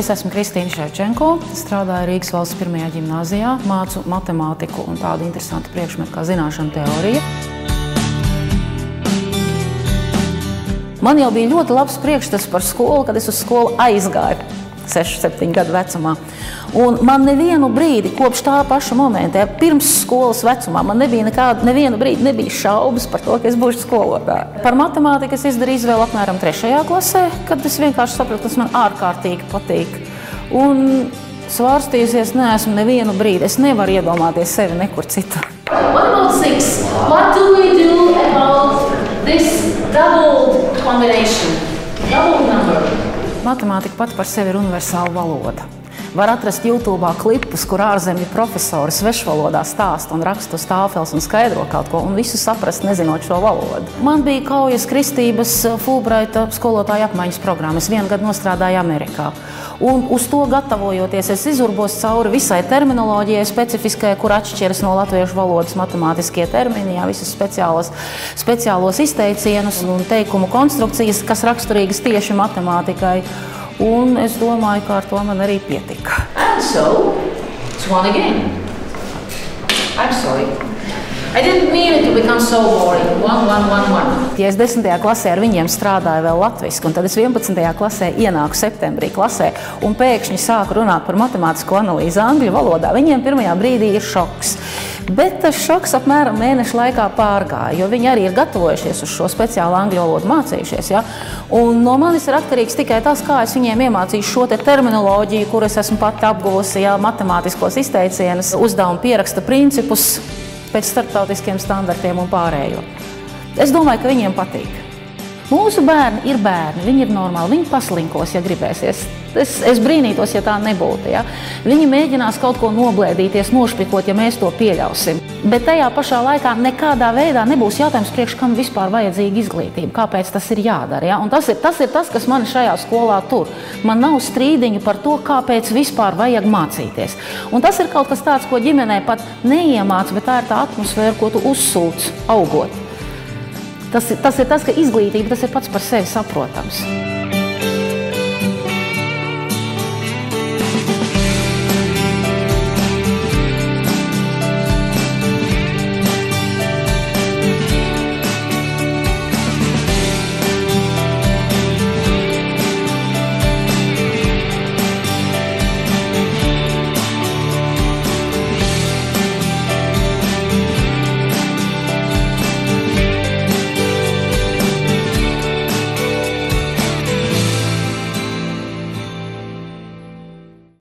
Es esmu Kristīna Ševčenko, strādāju Rīgas valsts pirmajā ģimnāzijā, mācu matemātiku un tādu interesantu priekšmetu kā zināšanu teorija. Man jau bija ļoti labs priekšstats par skolu, kad es uz skolu aizgāju 6-7 gadu vecumā. Un man nevienu brīdi, kopš tā paša momenta, pirms skolas vecumā, man nevienu brīdi nebija šaubas par to, ka es būšu skolotāja. Par matemātiku es izdarīju izvēli apmēram 3. klasē, kad es vienkārši sapratu, tas man ārkārtīgi patīk. Un svārstījusies neesmu nevienu brīdi. Es nevaru iedomāties sevi nekur citur. What about 6? What do we do about this doubled combination? Double number. Matemātika pati par sevi ir universāla valoda. Var atrast YouTube'ā klipus, kur ārzemju profesori svešvalodā stāsta un raksta uz tāfeles un skaidro kaut ko, un visu saprast, nezinot šo valodu. Man bija Kaujas Kristības Fulbraita skolotāja apmaiņas programma. Es 1 gadu nostrādāju Amerikā. Un uz to gatavojoties, es izurbos cauri visai terminoloģijai specifiskajai, kur atšķiras no latviešu valodas matemātiskie termini, visus speciālos izteicienus un teikumu konstrukcijas, kas raksturīgas tieši matemātikai. Un es domāju, ka ar to man arī pietika. And so, it's 1 again. I'm sorry. I didn't mean it to become so boring. 1, 1, 1, 1. Ja es 10. klasē ar viņiem strādāju vēl latviski, un tad es 11. klasē ienāku septembrī klasē un pēkšņi sāku runāt par matemātisko analīzi angļu valodā, viņiem pirmajā brīdī ir šoks. Bet tas šoks apmēram mēneša laikā pārgāja, jo viņi arī ir gatavojušies uz šo speciālu angļu valodu mācījušies. Ja? Un no manis ir atkarīgs tikai tas, kā es viņiem iemācīšu šo te terminoloģiju, kur es esmu pati apguvusi, matemātiskos izteicienus, uzdevumu pieraksta principus pēc starptautiskiem standartiem un pārējo. Es domāju, ka viņiem patīk. Mūsu bērni ir bērni, viņi ir normāli, viņi paslinkos, ja gribēsies. Es brīnītos, ja tā nebūtu. Ja? Viņi mēģinās kaut ko noblēdīties, nošpikot, ja mēs to pieļausim. Bet tajā pašā laikā nekādā veidā nebūs jautājums, priekš kam vispār vajadzīga izglītība, kāpēc tas ir jādara. Ja? Un tas ir tas, kas mani šajā skolā tur. Man nav strīdiņu par to, kāpēc vispār vajag mācīties. Un tas ir kaut kas tāds, ko ģimenē pat neiemāc, bet tā ir tā atmosfēra, ko tu uzsūc augot. Tas ir tas, ka izglītība tas ir pats par sevi saprotams.